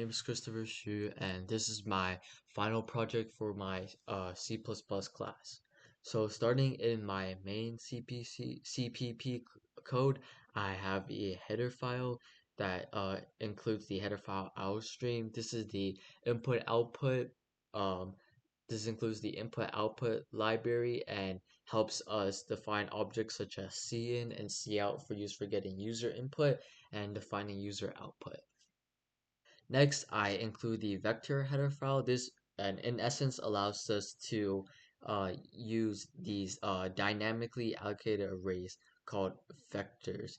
name is Christopher Xu, and this is my final project for my C++ class. So starting in my main CPP code, I have a header file that includes the header file outstream. This is the input-output. Um, this includes the input-output library and helps us define objects such as cin and cout for use for getting user input and defining user output. Next, I include the vector header file. This, and in essence, allows us to use these dynamically allocated arrays called vectors,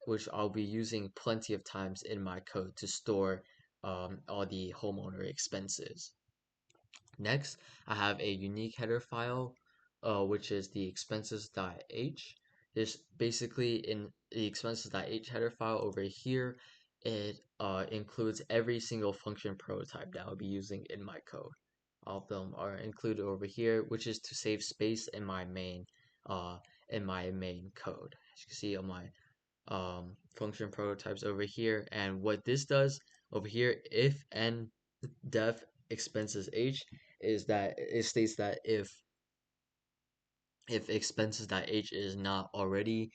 which I'll be using plenty of times in my code to store all the homeowner expenses. Next, I have a unique header file, which is the expenses.h. This basically in the expenses.h header file over here, it includes every single function prototype that I'll be using in my code. All of them are included over here, which is to save space in my main code. As you can see on my function prototypes over here, and what this does over here, if n def expenses h, is that it states that if expenses.h is not already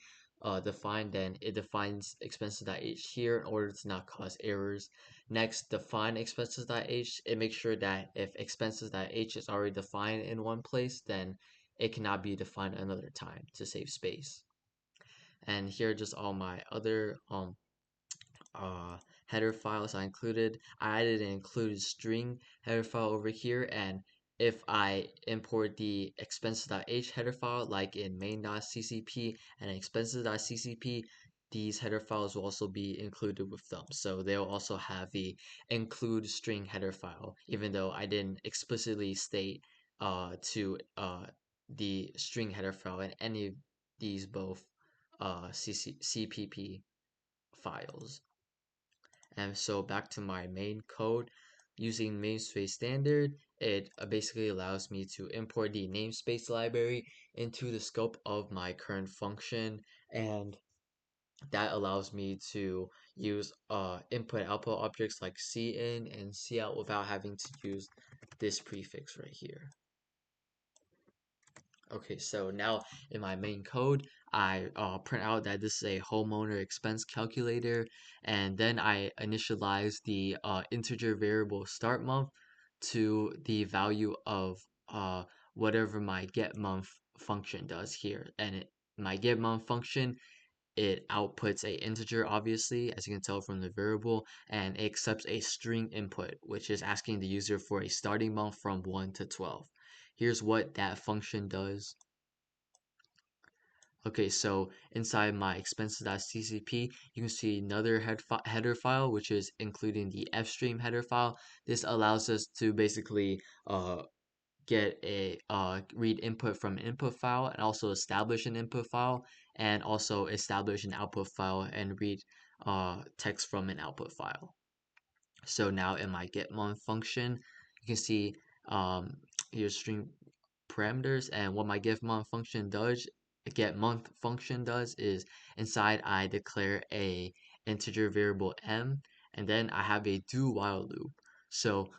defined, then it defines expenses.h here in order to not cause errors. Next, define expenses.h. It makes sure that if expenses.h is already defined in one place, then it cannot be defined another time to save space. And here are just all my other header files I included. I added an included string header file over here, and if I import the expenses.h header file like in main.ccp and expenses.ccp, these header files will also be included with them. So they'll also have the include string header file, even though I didn't explicitly state to the string header file in any of these both CPP files. And so back to my main code, using namespace standard, it basically allows me to import the namespace library into the scope of my current function, and that allows me to use input output objects like cin and cout without having to use this prefix right here. Okay, so now in my main code, I print out that this is a homeowner expense calculator, and then I initialize the integer variable start month to the value of whatever my get month function does here. And my get month function, it outputs a integer, obviously, as you can tell from the variable, and it accepts a string input, which is asking the user for a starting month from 1 to 12. Here's what that function does. Okay, so inside my expenses.ccp, you can see another header file, which is including the fstream header file. This allows us to basically get a read input from an input file, and also establish an input file, and also establish an output file and read text from an output file. So now in my getMonth function, you can see here's string parameters, and what my getMonth function does is inside I declare a integer variable m, and then I have a do while loop. So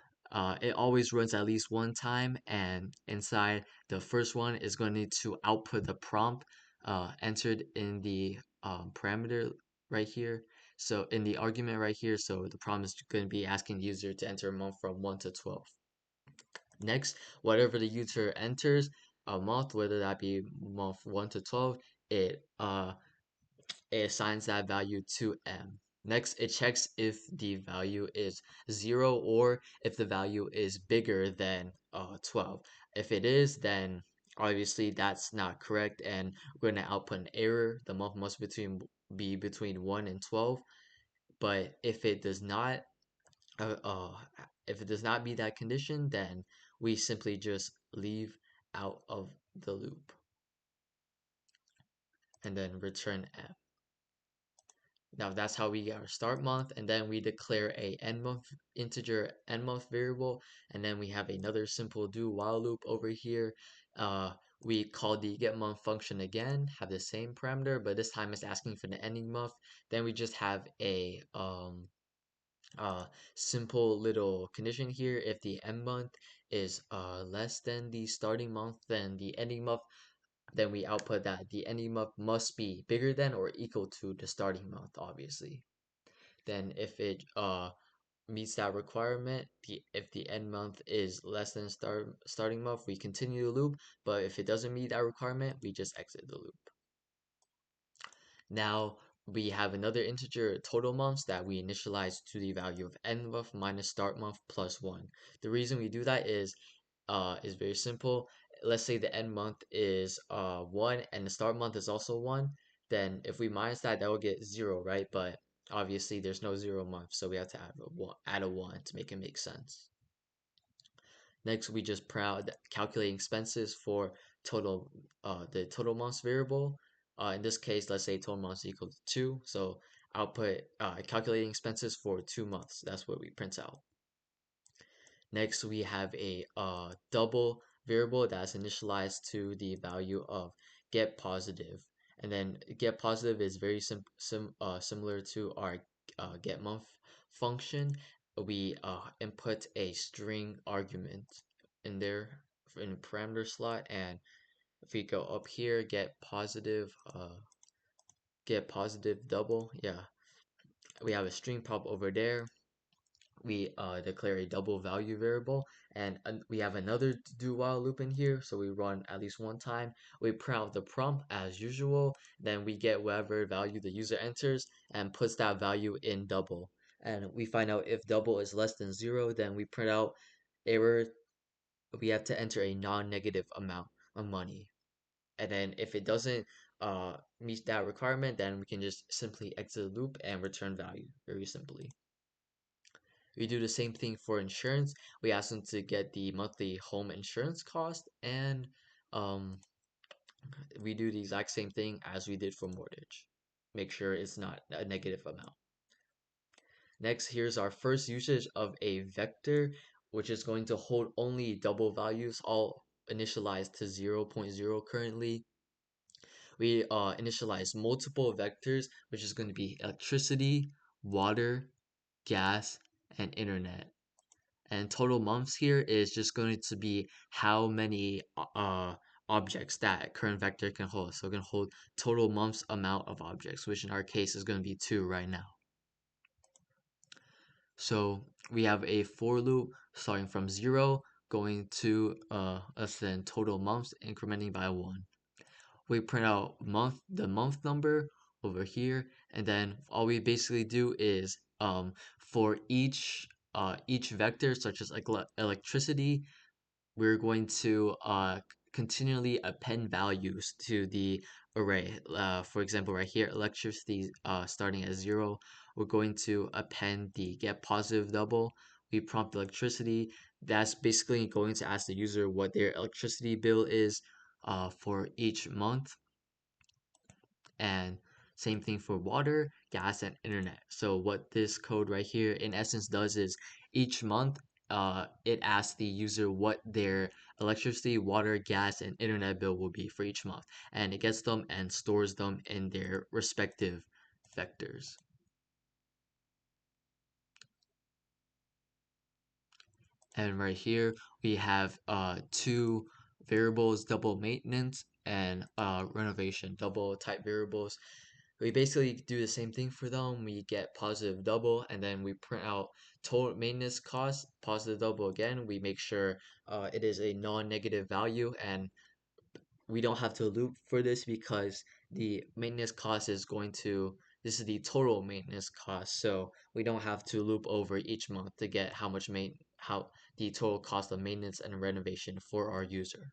it always runs at least one time, and inside the first one is going to output the prompt entered in the parameter right here. So in the argument right here, so the prompt is going to be asking the user to enter a month from 1 to 12. Next, whatever the user enters, a month, whether that be month 1 to 12, it assigns that value to m. Next, it checks if the value is 0 or if the value is bigger than 12. If it is, then obviously that's not correct, and we're going to output an error. The month must be between 1 and 12. But if it does not, uh, uh, if it does not meet that condition, then we simply just leave out of the loop and then return m. Now that's how we get our start month, and then we declare a end month integer end month variable, and then we have another simple do while loop over here. We call the get month function again, have the same parameter, but this time it's asking for the ending month. Then we just have a uh, simple little condition here. If the end month is less than the starting month, then the ending month, then we output that the ending month must be bigger than or equal to the starting month, obviously. Then if it meets that requirement, if the end month is less than starting month, we continue the loop. But if it doesn't meet that requirement, we just exit the loop. Now we have another integer total months that we initialize to the value of end month minus start month plus 1. The reason we do that is very simple. Let's say the end month is 1 and the start month is also 1. Then if we minus that, that will get 0, right? But obviously there's no 0 month, so we have to add a 1 to make it make sense. Next, we just print out calculating expenses for the total months variable. In this case, let's say total months equal to 2. So output calculating expenses for 2 months. That's what we print out. Next, we have a double variable that's initialized to the value of get positive. And then get positive is very similar to our get month function. We input a string argument in there in a parameter slot, and if we go up here, get positive double, yeah, we have a string pop over there. We declare a double value variable, and we have another do while loop in here, so we run at least one time. We print out the prompt as usual, then we get whatever value the user enters and puts that value in double, and we find out if double is less than 0, then we print out error. We have to enter a non-negative amount of money, and then if it doesn't meet that requirement, then we can just simply exit the loop and return value very simply. We do the same thing for insurance. We ask them to get the monthly home insurance cost, and um, we do the exact same thing as we did for mortgage. Make sure it's not a negative amount. Next, here's our first usage of a vector, which is going to hold only double values, all initialized to 0.0 currently. We initialize multiple vectors, which is going to be electricity, water, gas, and internet. And total months here is just going to be how many objects that current vector can hold. So it can hold total months amount of objects, which in our case is going to be 2 right now. So we have a for loop starting from 0 going to less than total months incrementing by 1. We print out the month number over here, and then all we basically do is for each vector, such as like electricity, we're going to continually append values to the array. For example, right here, electricity starting at 0, we're going to append the get positive double. We prompt electricity. That's basically going to ask the user what their electricity bill is for each month, and same thing for water, gas, and internet. So what this code right here in essence does is each month it asks the user what their electricity, water, gas, and internet bill will be for each month, and it gets them and stores them in their respective vectors. And right here we have two variables, double maintenance and renovation, double type variables. We basically do the same thing for them. We get positive double, and then we print out total maintenance cost, positive double again. We make sure it is a non-negative value, and we don't have to loop for this because the maintenance cost is going to, this is the total maintenance cost, so we don't have to loop over each month to get how the total cost of maintenance and renovation for our user.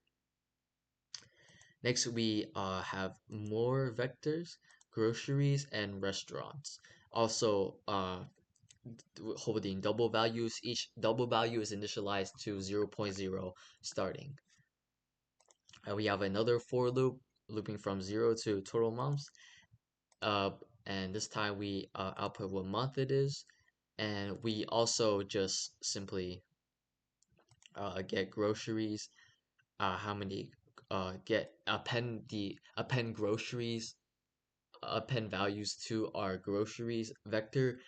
Next, we have more vectors, groceries, and restaurants. Also, holding double values. Each double value is initialized to 0.0 starting. And we have another for loop, looping from 0 to total months. Uh, and this time we output what month it is. And we also just simply get groceries, how many get append groceries, append values to our groceries vector,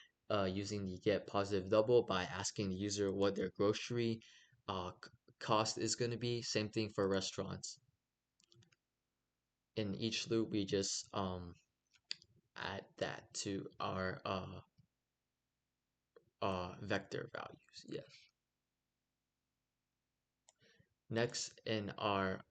using the get positive double by asking the user what their grocery cost is going to be. Same thing for restaurants. In each loop, we just add that to our vector values. Yes. Next, in our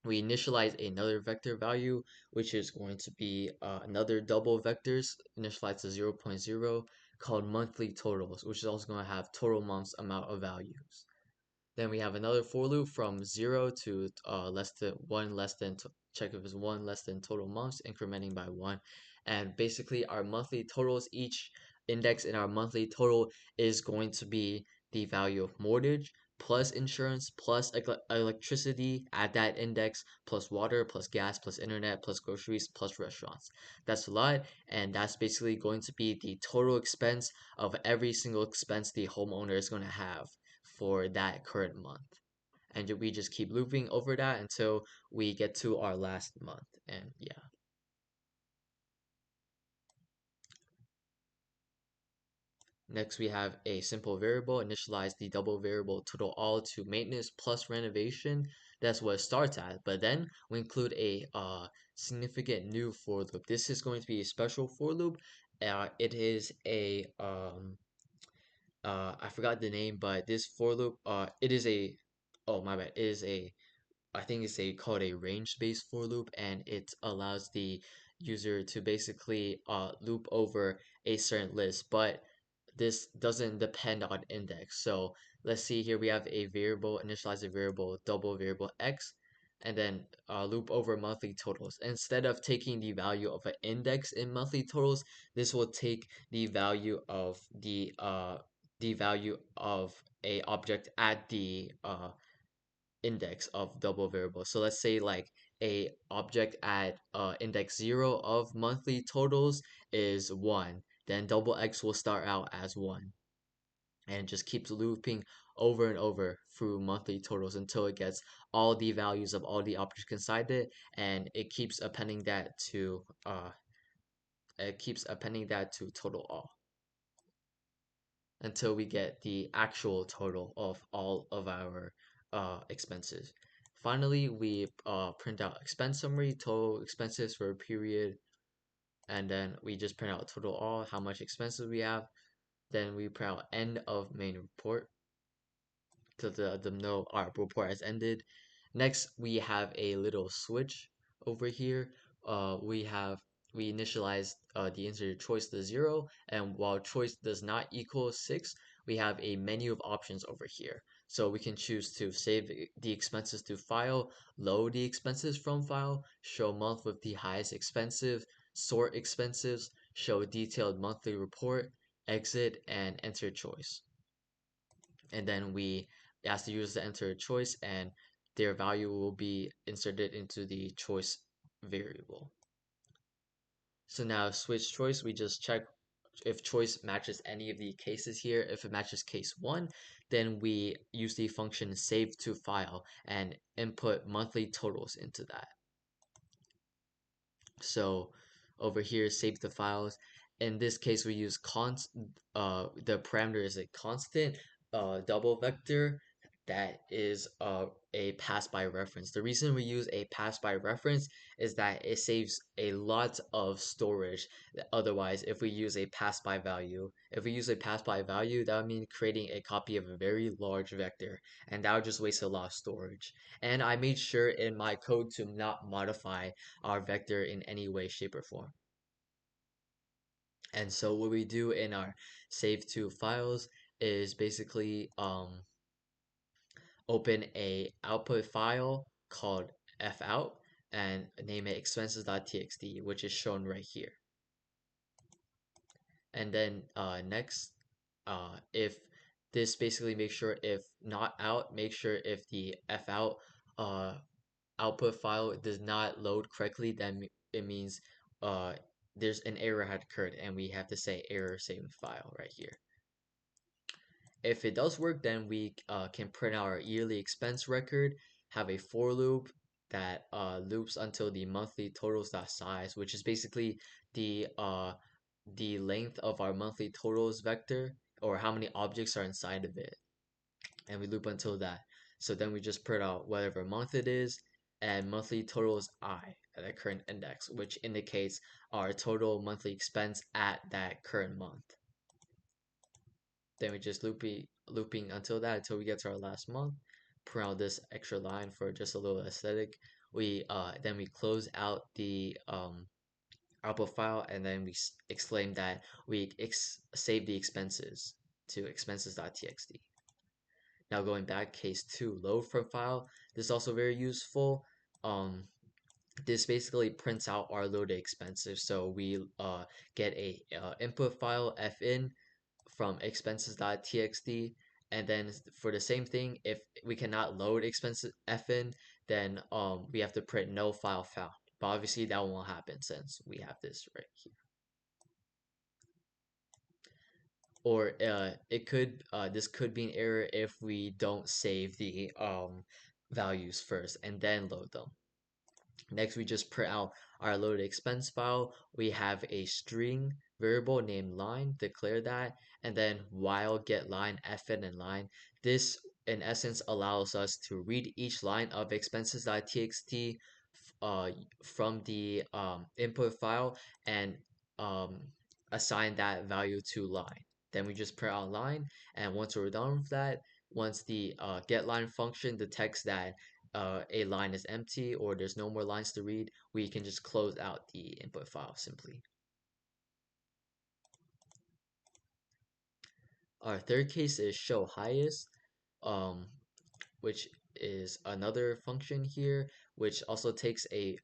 we initialize another vector value, which is going to be another double vectors initialized to 0, 0.0 called monthly totals, which is also going to have total months amount of values. Then we have another for loop from 0 to less than 1 less than check if it's 1 less than total months, incrementing by 1. And basically our monthly totals, each index in our monthly total is going to be the value of mortgage plus insurance plus electricity at that index plus water plus gas plus internet plus groceries plus restaurants. That's a lot, and that's basically going to be the total expense of every single expense the homeowner is going to have for that current month. And we just keep looping over that until we get to our last month. And yeah. Next, we have a simple variable, initialize the double variable total all to maintenance plus renovation. That's what it starts at. But then we include a significant new for loop. This is going to be a special for loop. It is a I forgot the name, but this for loop it is a oh my bad, it is a I think it's a called a range-based for loop, and it allows the user to basically loop over a certain list, but this doesn't depend on index. So let's see here, we have a variable, initialize a variable, double variable x, and then loop over monthly totals. Instead of taking the value of an index in monthly totals, this will take the value of a object at the index of double variable. So let's say like a object at index 0 of monthly totals is 1. Then double x will start out as 1 and just keeps looping over and over through monthly totals until it gets all the values of all the objects inside it, and it keeps appending that to total all until we get the actual total of all of our expenses. Finally, we print out expense summary, total expenses for a period, and then we just print out total all, how much expenses we have. Then we print out end of main report to the know our report has ended. Next, we have a little switch over here. We initialize the insert choice to 0, and while choice does not equal 6, we have a menu of options over here. So we can choose to save the expenses to file, load the expenses from file, show month with the highest expensive, sort expenses, show detailed monthly report, exit, and enter choice. And then we ask the user to enter a choice, and their value will be inserted into the choice variable. So now switch choice, we just check if choice matches any of the cases here. If it matches case 1, then we use the function save to file and input monthly totals into that. So over here, save the files. In this case, we use the parameter is a constant double vector that is a pass by reference. The reason we use a pass by reference is that it saves a lot of storage. Otherwise, if we use a pass by value, that would mean creating a copy of a very large vector, and that would just waste a lot of storage. And I made sure in my code to not modify our vector in any way, shape, or form. And so what we do in our save to files is basically open a output file called fout and name it expenses.txt, which is shown right here. And then next, if this basically makes sure if not out, make sure if the fout output file does not load correctly, then it means there's an error had occurred, and we have to say error saving file right here. If it does work, then we can print our yearly expense record, have a for loop that loops until the monthly totals.size, which is basically the the length of our monthly totals vector, or how many objects are inside of it, and we loop until that. So then we just print out whatever month it is, and monthly total is I at the current index, which indicates our total monthly expense at that current month. Then we just looping until that, until we get to our last month. Print out this extra line for just a little aesthetic. We then we close out the output file, and then we exclaim that we save the expenses to expenses.txt. Now going back, case 2, load from file. This is also very useful. This basically prints out our loaded expenses. So we get a input file fin from expenses.txt, and then for the same thing, if we cannot load expenses fin, then we have to print no file found. But obviously that won't happen since we have this right here. Or it could this could be an error if we don't save the values first and then load them. Next, we just print out our loaded expense file. We have a string variable named line, declare that, and then while get line fn and line. This in essence allows us to read each line of expenses.txt uh, from the input file and um, assign that value to line. Then we just print out line, and once we're done with that, once the get line function detects that a line is empty or there's no more lines to read, we can just close out the input file simply. Our third case is show highest, um, which is another function here, which also takes a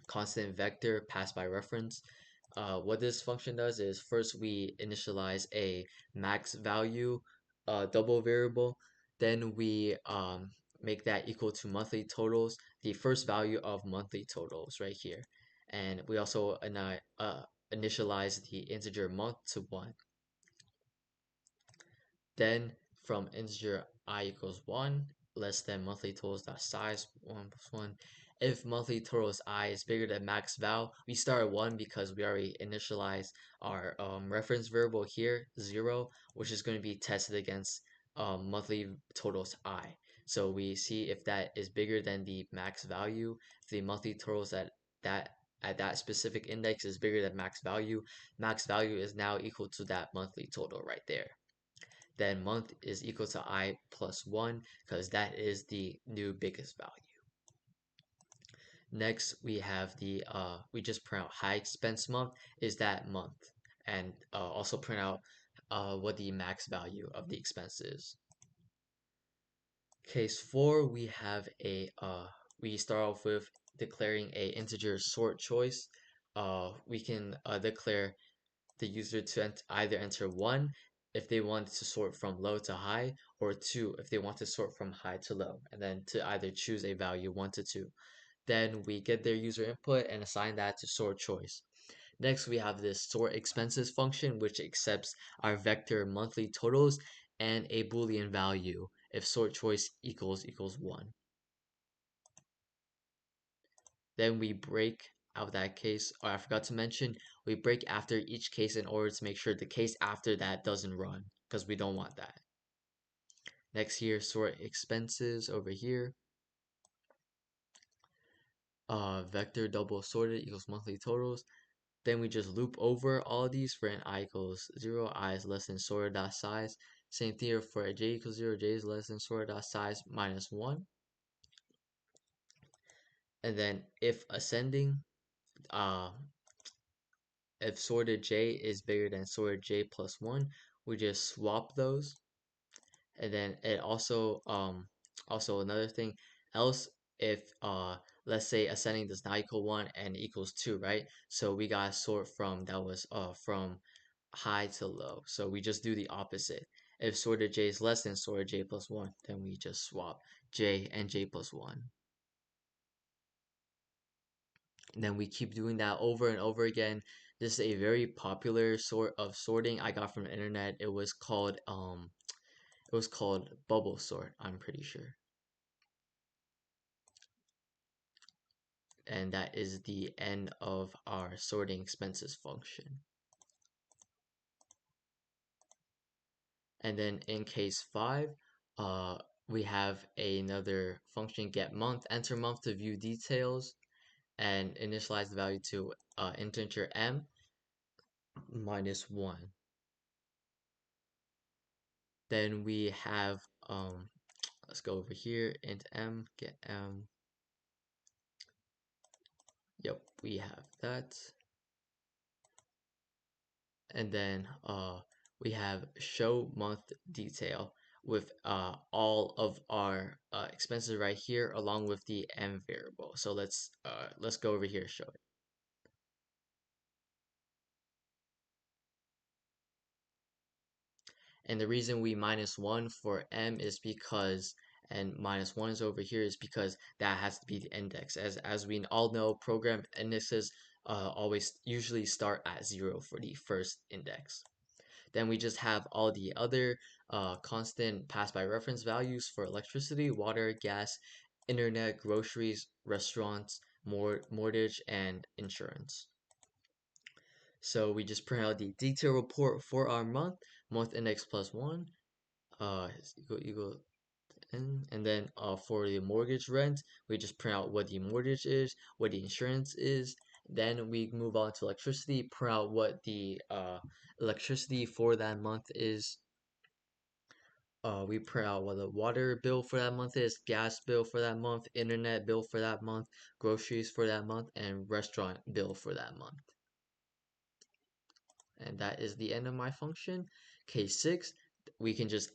constant vector passed by reference. What this function does is first we initialize a max value double variable, then we make that equal to monthly totals, the first value of monthly totals right here, and we also initialize the integer month to 1. Then from integer I equals 1, less than monthly totals dot size 1 plus 1. If monthly totals I is bigger than max val, we start at 1 because we already initialized our reference variable here, 0, which is going to be tested against monthly totals I. So we see if that is bigger than the max value. If the monthly totals at that specific index is bigger than max value is now equal to that monthly total right there. Then month is equal to I plus 1 because that is the new biggest value. Next, we have the we just print out high expense month is that month, and also print out what the max value of the expense is. Case 4, we have a we start off with declaring a integer sort choice. We can declare the user to either enter 1 if they want to sort from low to high, or 2 if they want to sort from high to low, and then to either choose a value 1 to 2. Then we get their user input and assign that to sort choice. Next, we have this sort expenses function, which accepts our vector monthly totals and a boolean value if sort choice equals 1. Then we break out that case, or I forgot to mention, we break after each case in order to make sure the case after that doesn't run, because we don't want that. Next here, sort expenses over here. Vector double sorted equals monthly totals. Then we just loop over all of these for an I equals 0, I is less than sorted dot size. Same thing here for a j equals 0, j is less than sorted dot size minus 1. And then if ascending, if sorted j is bigger than sorted j plus 1, we just swap those. And then it also another thing else, if let's say ascending does not equal 1 and equals 2, right? So we got to sort from that was from high to low. So we just do the opposite. If sorted j is less than sorted j plus 1, then we just swap j and j plus 1. And then we keep doing that over and over again. This is a very popular sort of sorting I got from the internet. It was called bubble sort, I'm pretty sure. And that is the end of our sorting expenses function. And then in case 5, uh, we have another function get month, enter month to view details, and initialize the value to integer m minus 1. Then we have, let's go over here, int m, get m. Yep, we have that. And then we have show month detail with all of our expenses right here along with the m variable. So let's go over here, show it. And the reason we minus 1 for m is because, and minus 1 is over here, is because that has to be the index. As we all know, program indexes always usually start at 0 for the first index. Then we just have all the other constant pass by reference values for electricity, water, gas, internet, groceries, restaurants, mortgage, and insurance. So we just print out the detail report for our month index plus 1, equal n, and then for the mortgage rent, we just print out what the mortgage is, what the insurance is. Then we move on to electricity, print out what the electricity for that month is. We print out what the water bill for that month is, gas bill for that month, internet bill for that month, groceries for that month, and restaurant bill for that month. And that is the end of my function. Case 6, we can just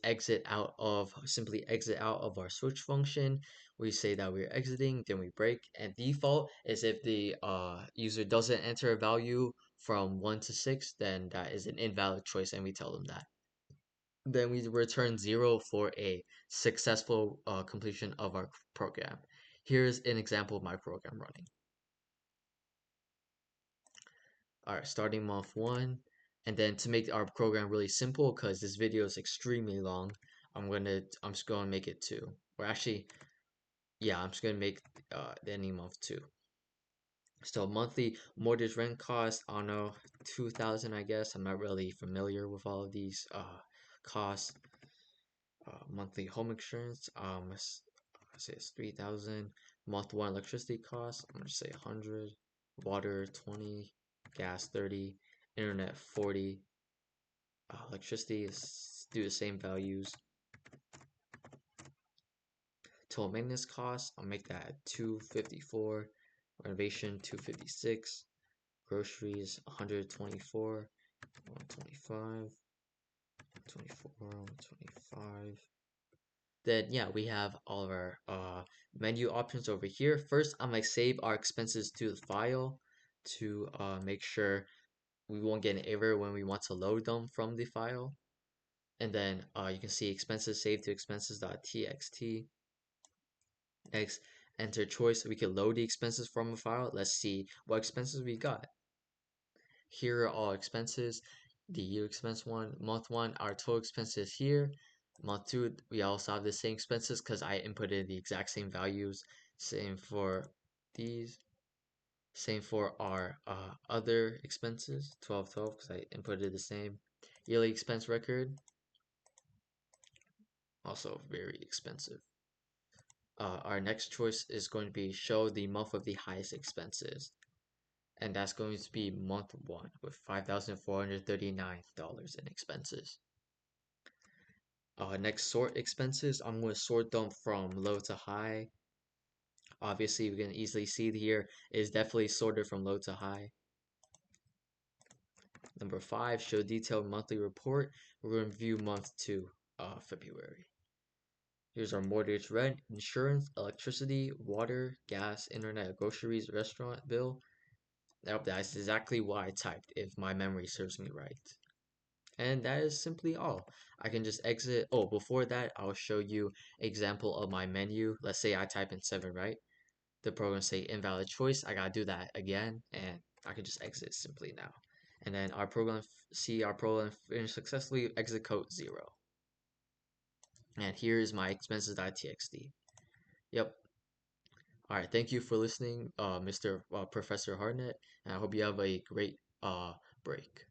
simply exit out of our switch function. We say that we're exiting, then we break. And default is if the user doesn't enter a value from 1 to 6, then that is an invalid choice, and we tell them that. Then we return 0 for a successful completion of our program. Here's an example of my program running. Alright, starting month 1. And then to make our program really simple, because this video is extremely long, I'm just gonna make it 2. Or actually, yeah, I'm just gonna make the ending month 2. So monthly mortgage rent cost, I don't know, 2,000, I guess. I'm not really familiar with all of these costs. Monthly home insurance, let's say it's 3,000. Month 1 electricity cost, I'm gonna say 100. Water 20, gas 30, internet 40. Electricity is do the same values. Total maintenance costs, I'll make that 254. Renovation 256. Groceries 124. 125. 124. 125. Then yeah, we have all of our menu options over here. First, I'm gonna save our expenses to the file to make sure we won't get an error when we want to load them from the file. And then you can see expenses saved to expenses.txt. Next, enter choice. We can load the expenses from a file. Let's see what expenses we got. Here are all expenses. The year expense 1, month 1, our total expenses here. Month 2, we also have the same expenses because I inputted the exact same values. Same for these. Same for our other expenses, 1212, because I inputted the same. Yearly expense record, also very expensive. Our next choice is going to be show the month of the highest expenses. And that's going to be month 1 with $5,439 in expenses. Next, sort expenses. I'm going to sort them from low to high. Obviously, we can easily see here is definitely sorted from low to high. Number 5, show detailed monthly report. We're going to view month 2, February. Here's our mortgage, rent, insurance, electricity, water, gas, internet, groceries, restaurant bill. Yep, that's exactly what I typed if my memory serves me right. And that is simply all. I can just exit. Oh, before that, I'll show you example of my menu. Let's say I type in 7, right? The program say invalid choice. I gotta do that again, and I can just exit simply now. And then our program, our program finished successfully, exit code 0. And here is my expenses.txt. Yep. All right, thank you for listening, Mr. Professor Hartnett, and I hope you have a great break.